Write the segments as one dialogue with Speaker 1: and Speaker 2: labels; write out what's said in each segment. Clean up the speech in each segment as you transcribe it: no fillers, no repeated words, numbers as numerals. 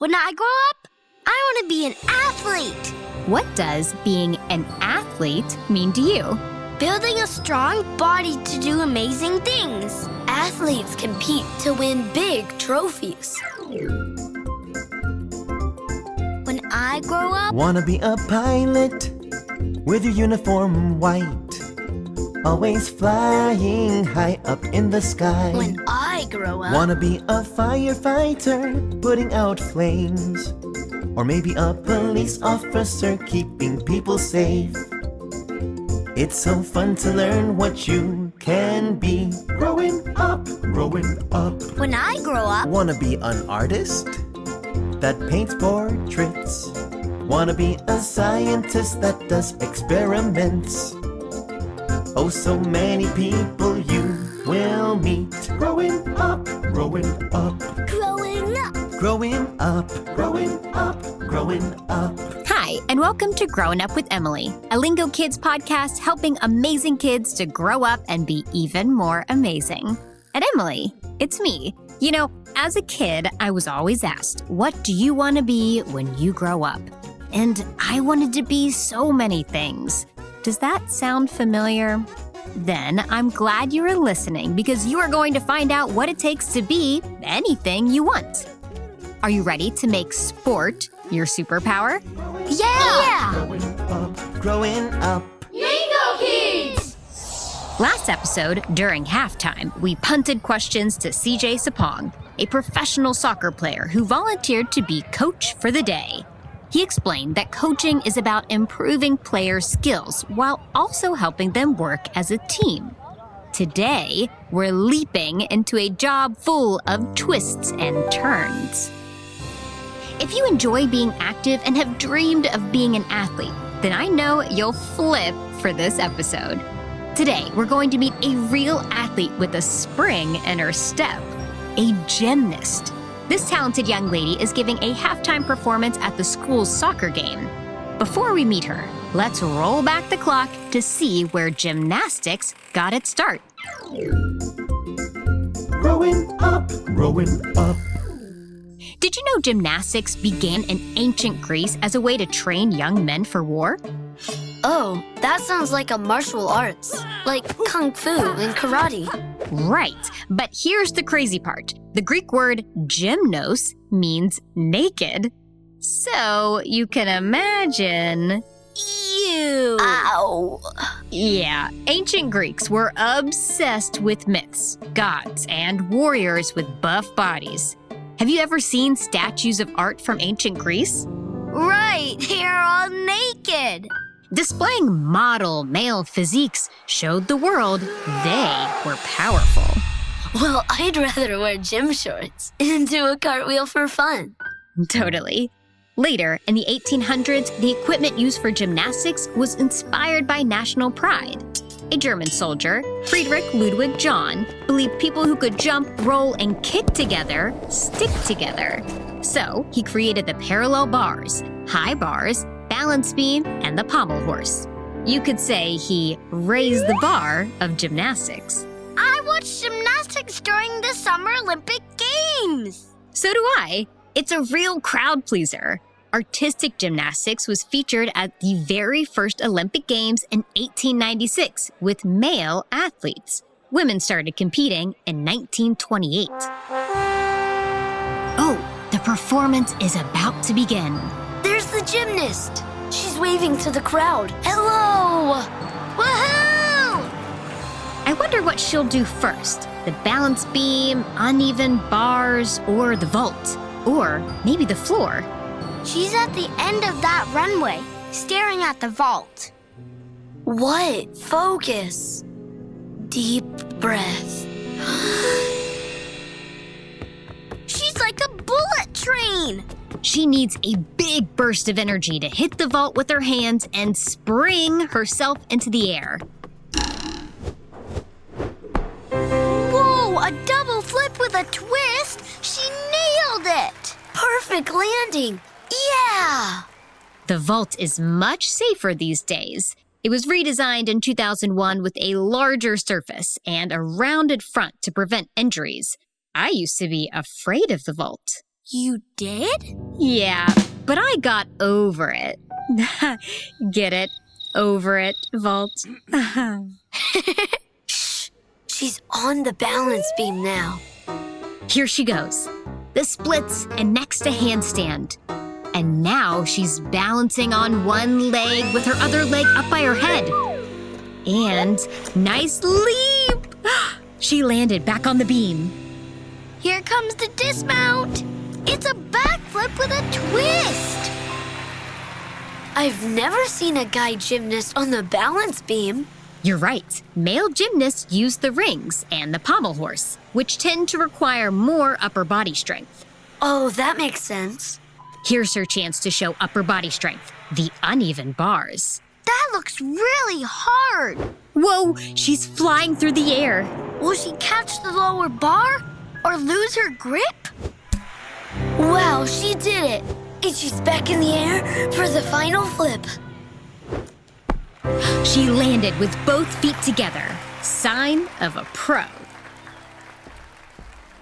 Speaker 1: When I grow up, I want to be an athlete.
Speaker 2: What does being an athlete mean to you?
Speaker 1: Building a strong body to do amazing things. Athletes compete to win big trophies. When I grow up,
Speaker 3: wanna be a pilot with your uniform white, always flying high up in the sky.
Speaker 1: when I grow up,
Speaker 3: Wanna be a firefighter putting out flames, or maybe a police officer keeping people safe. It's so fun to learn what you can be. Growing up, growing up.
Speaker 1: when I grow up,
Speaker 3: Wanna be an artist that paints portraits. Wanna be a scientist that does experiments. Oh, so many people you will meet. Growing up, growing up.
Speaker 1: growing up.
Speaker 3: Growing up, growing up, growing up.
Speaker 2: Hi, and welcome to Growin Up with Emily, a Lingokids podcast helping amazing kids to grow up and be even more amazing. And Emily, it's me. You know, as a kid, I was always asked, what do you want to be when you grow up? And I wanted to be so many things. Does that sound familiar? Then I'm glad you are listening because you are going to find out what it takes to be anything you want. Are you ready to make sport your superpower?
Speaker 1: Yeah!
Speaker 3: Growing up, growing up.
Speaker 4: Lingokids!
Speaker 2: Last episode, during halftime, we punted questions to CJ Sapong, a professional soccer player who volunteered to be coach for the day. He explained that coaching is about improving players' skills while also helping them work as a team. Today, we're leaping into a job full of twists and turns. If you enjoy being active and have dreamed of being an athlete, then I know you'll flip for this episode. Today, we're going to meet a real athlete with a spring in her step, a gymnast. This talented young lady is giving a halftime performance at the school's soccer game. Before we meet her, let's roll back the clock to see where gymnastics got its start.
Speaker 3: Growing up, growing up.
Speaker 2: Did you know gymnastics began in ancient Greece as a way to train young men for war?
Speaker 1: Oh, that sounds like a martial arts, like kung fu and karate.
Speaker 2: Right, but here's the crazy part. The Greek word gymnos means naked. So you can imagine...
Speaker 1: Ew! Ow!
Speaker 2: Yeah, ancient Greeks were obsessed with myths, gods, and warriors with buff bodies. Have you ever seen statues of art from ancient Greece?
Speaker 1: Right, they're all naked.
Speaker 2: Displaying model male physiques showed the world they were powerful.
Speaker 1: Well, I'd rather wear gym shorts and do a cartwheel for fun.
Speaker 2: Totally. Later, in the 1800s, the equipment used for gymnastics was inspired by national pride. A German soldier, Friedrich Ludwig John, believed people who could jump, roll, and kick together stick together. So he created the parallel bars, high bars, balance beam, and the pommel horse. You could say he raised the bar of gymnastics.
Speaker 1: I watched gymnastics during the Summer Olympic Games.
Speaker 2: So do I. It's a real crowd pleaser. Artistic gymnastics was featured at the very first Olympic Games in 1896 with male athletes. Women started competing in 1928. Oh, the performance is about to begin.
Speaker 1: There's the gymnast. She's waving to the crowd. Hello! Woohoo!
Speaker 2: I wonder what she'll do first. The balance beam, uneven bars, or the vault. Or maybe the floor.
Speaker 1: She's at the end of that runway, staring at the vault. What? Focus. Deep breath. She's like a bullet train.
Speaker 2: She needs a big burst of energy to hit the vault with her hands and spring herself into the air.
Speaker 1: Whoa, a double flip with a twist. She nailed it. Perfect landing. Yeah!
Speaker 2: The vault is much safer these days. It was redesigned in 2001 with a larger surface and a rounded front to prevent injuries. I used to be afraid of the vault.
Speaker 1: You did?
Speaker 2: Yeah, but I got over it. Get it? Over it, Vault.
Speaker 1: Shh. She's on the balance beam now.
Speaker 2: Here she goes. The splits and next a handstand. And now she's balancing on one leg with her other leg up by her head. And nice leap! She landed back on the beam.
Speaker 1: Here comes the dismount. It's a backflip with a twist. I've never seen a guy gymnast on the balance beam.
Speaker 2: You're right. Male gymnasts use the rings and the pommel horse, which tend to require more upper body strength.
Speaker 1: Oh, that makes sense.
Speaker 2: Here's her chance to show upper body strength, the uneven bars.
Speaker 1: That looks really hard.
Speaker 2: Whoa, she's flying through the air.
Speaker 1: Will she catch the lower bar or lose her grip? Wow, she did it. And she's back in the air for the final flip.
Speaker 2: She landed with both feet together. Sign of a pro.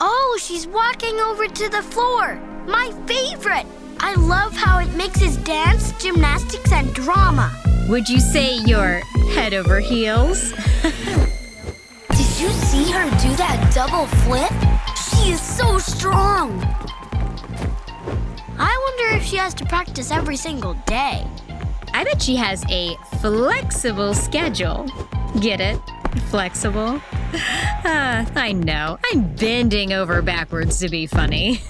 Speaker 1: Oh, she's walking over to the floor. My favorite. I love how it mixes dance, gymnastics, and drama.
Speaker 2: Would you say you're head over heels?
Speaker 1: Did you see her do that double flip? She is so strong. I wonder if she has to practice every single day.
Speaker 2: I bet she has a flexible schedule. Get it? Flexible? I know. I'm bending over backwards to be funny.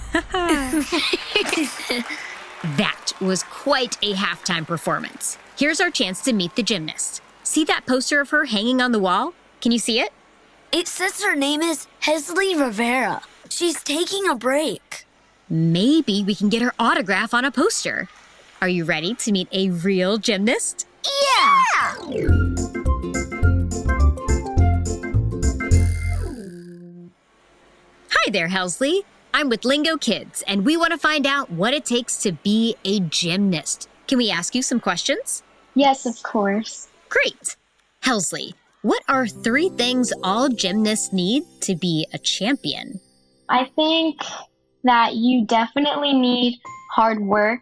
Speaker 2: That was quite a halftime performance. Here's our chance to meet the gymnast. See that poster of her hanging on the wall? Can you see it?
Speaker 1: It says her name is Hesley Rivera. She's taking a break.
Speaker 2: Maybe we can get her autograph on a poster. Are you ready to meet a real gymnast?
Speaker 1: Yeah!
Speaker 2: Hi there, Helsley. I'm with Lingokids, and we want to find out what it takes to be a gymnast. Can we ask you some questions?
Speaker 5: Yes, of course.
Speaker 2: Great. Helsley, what are 3 things all gymnasts need to be a champion?
Speaker 5: I think that you definitely need hard work,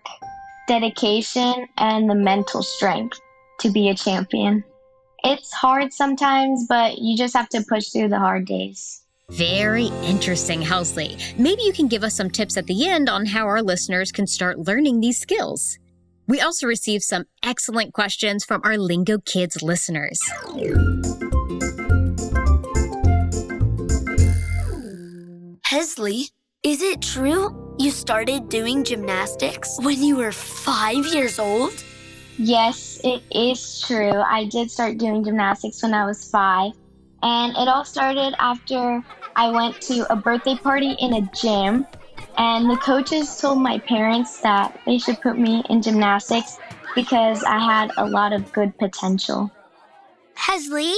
Speaker 5: dedication, and the mental strength to be a champion. It's hard sometimes, but you just have to push through the hard days.
Speaker 2: Very interesting, Helsley. Maybe you can give us some tips at the end on how our listeners can start learning these skills. We also received some excellent questions from our Lingokids listeners.
Speaker 1: Hesley, is it true you started doing gymnastics when you were 5 years old?
Speaker 5: Yes, it is true. I did start doing gymnastics when I was 5. And it all started after I went to a birthday party in a gym. And the coaches told my parents that they should put me in gymnastics because I had a lot of good potential.
Speaker 1: Hesley,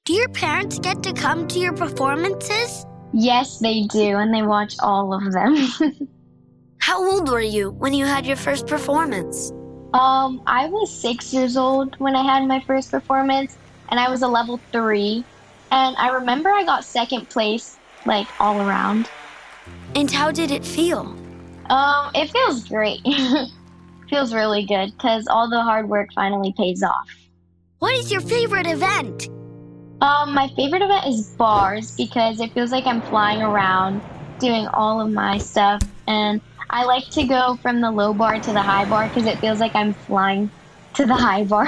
Speaker 1: do your parents get to come to your performances?
Speaker 5: Yes, they do, and they watch all of them.
Speaker 1: How old were you when you had your first performance?
Speaker 5: I was 6 years old when I had my first performance, and I was a level 3. And I remember I got second place, all around.
Speaker 1: And how did it feel?
Speaker 5: It feels great. Feels really good, because all the hard work finally pays off.
Speaker 1: What is your favorite event?
Speaker 5: My favorite event is bars because it feels like I'm flying around doing all of my stuff. And I like to go from the low bar to the high bar because it feels like I'm flying to the high bar.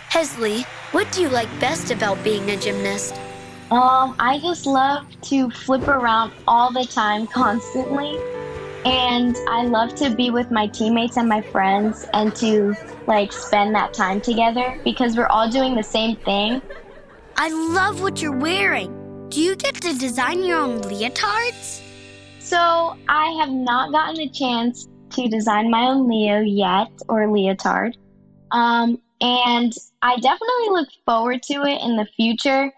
Speaker 1: Hesley, what do you like best about being a gymnast?
Speaker 5: I just love to flip around all the time, constantly. And I love to be with my teammates and my friends and to spend that time together because we're all doing the same thing.
Speaker 1: I love what you're wearing. Do you get to design your own leotards?
Speaker 5: So I have not gotten the chance to design my own Leo yet, or leotard. And I definitely look forward to it in the future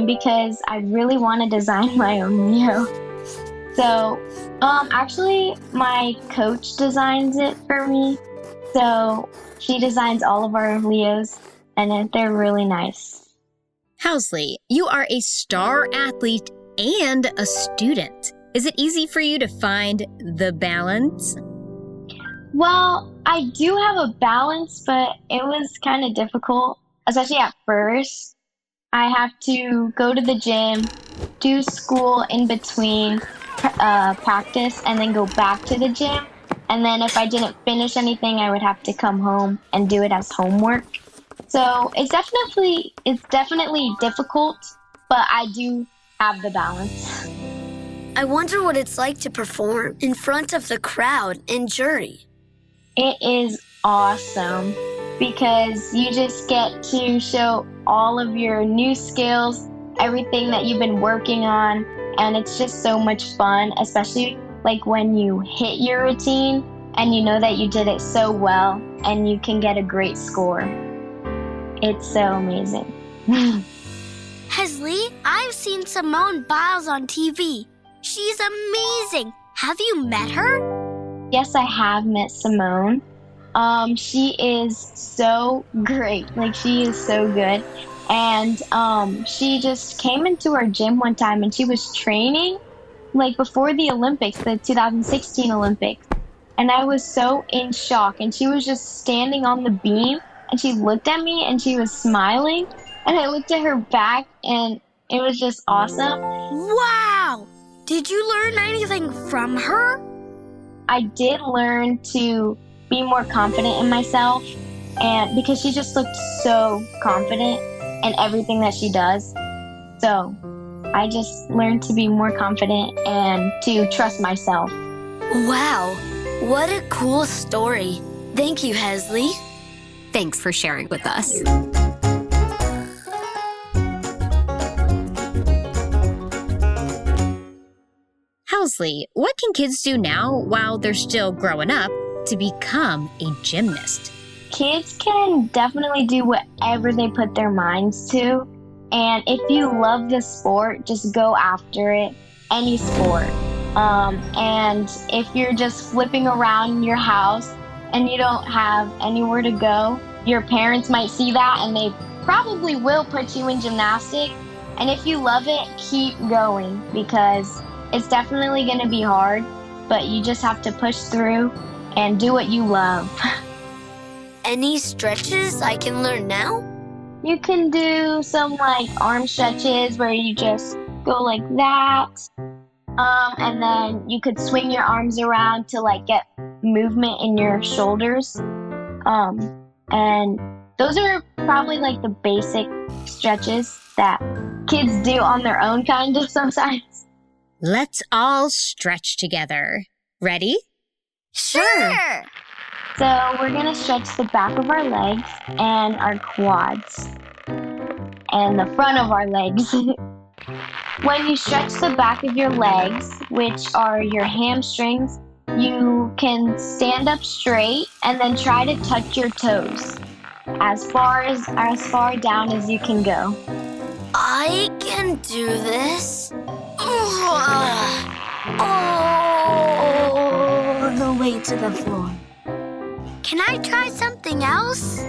Speaker 5: because I really want to design my own Leo. So actually, my coach designs it for me. So she designs all of our Leos, and they're really nice.
Speaker 2: Helsley, you are a star athlete and a student. Is it easy for you to find the balance?
Speaker 5: Well, I do have a balance, but it was kind of difficult, especially at first. I have to go to the gym, do school in between practice, and then go back to the gym. And then if I didn't finish anything, I would have to come home and do it as homework. So it's definitely difficult, but I do have the balance.
Speaker 1: I wonder what it's like to perform in front of the crowd and jury.
Speaker 5: It is awesome because you just get to show all of your new skills, everything that you've been working on, and it's just so much fun, especially like when you hit your routine and you know that you did it so well and you can get a great score. It's so amazing.
Speaker 1: Hesley, I've seen Simone Biles on TV. She's amazing. Have you met her?
Speaker 5: Yes, I have met Simone. She is so great. Like, she is so good. And she just came into our gym one time and she was training like before the Olympics, the 2016 Olympics. And I was so in shock. And she was just standing on the beam and she looked at me and she was smiling. And I looked at her back and it was just awesome.
Speaker 1: Wow! Did you learn anything from her?
Speaker 5: I did learn to be more confident in myself, and because she just looked so confident in everything that she does. So I just learned to be more confident and to trust myself.
Speaker 1: Wow, what a cool story. Thank you, Hesley.
Speaker 2: Thanks for sharing with us. Hesley, what can kids do now while they're still growing up to become a gymnast?
Speaker 5: Kids can definitely do whatever they put their minds to. And if you love the sport, just go after it, any sport. And if you're just flipping around your house and you don't have anywhere to go, your parents might see that and they probably will put you in gymnastics. And if you love it, keep going because it's definitely going to be hard, but you just have to push through and do what you love.
Speaker 1: Any stretches I can learn now?
Speaker 5: You can do some like arm stretches where you just go like that. And then you could swing your arms around to like get movement in your shoulders. And those are probably like the basic stretches that kids do on their own kind of sometimes.
Speaker 2: Let's all stretch together. Ready?
Speaker 1: Sure.
Speaker 5: So we're going to stretch the back of our legs and our quads and the front of our legs. When you stretch the back of your legs, which are your hamstrings, you can stand up straight and then try to touch your toes as far down as you can go.
Speaker 1: I can do this. All the way to the floor. Can I try something else?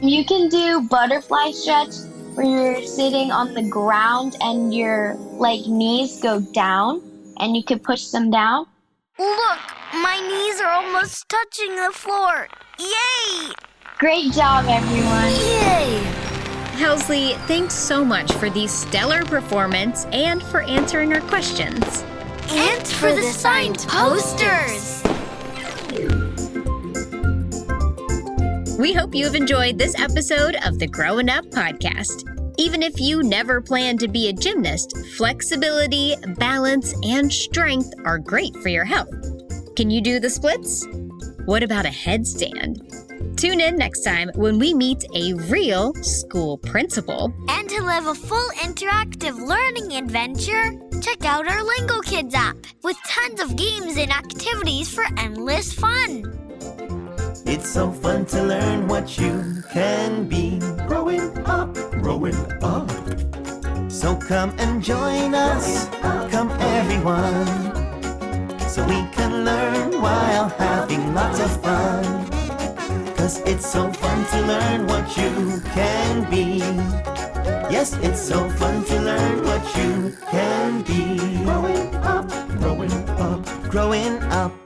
Speaker 5: You can do butterfly stretch where you're sitting on the ground and your knees go down and you can push them down.
Speaker 1: Look, my knees are almost touching the floor. Yay!
Speaker 5: Great job, everyone.
Speaker 1: Yay!
Speaker 2: Hesley, thanks so much for the stellar performance and for answering our questions.
Speaker 1: And for the signed posters.
Speaker 2: We hope you've enjoyed this episode of the GROWIN UP Podcast. Even if you never plan to be a gymnast, flexibility, balance, and strength are great for your health. Can you do the splits? What about a headstand? Tune in next time when we meet a real school principal.
Speaker 1: And to live a full interactive learning adventure, check out our Lingokids app with tons of games and activities for endless fun.
Speaker 3: It's so fun to learn what you can be. Growing up, growing up. So come and join us, come everyone, so we can learn while having lots of fun. 'Cause it's so fun to learn what you can be. Yes, it's so fun to learn what you can be. Growing up. growing up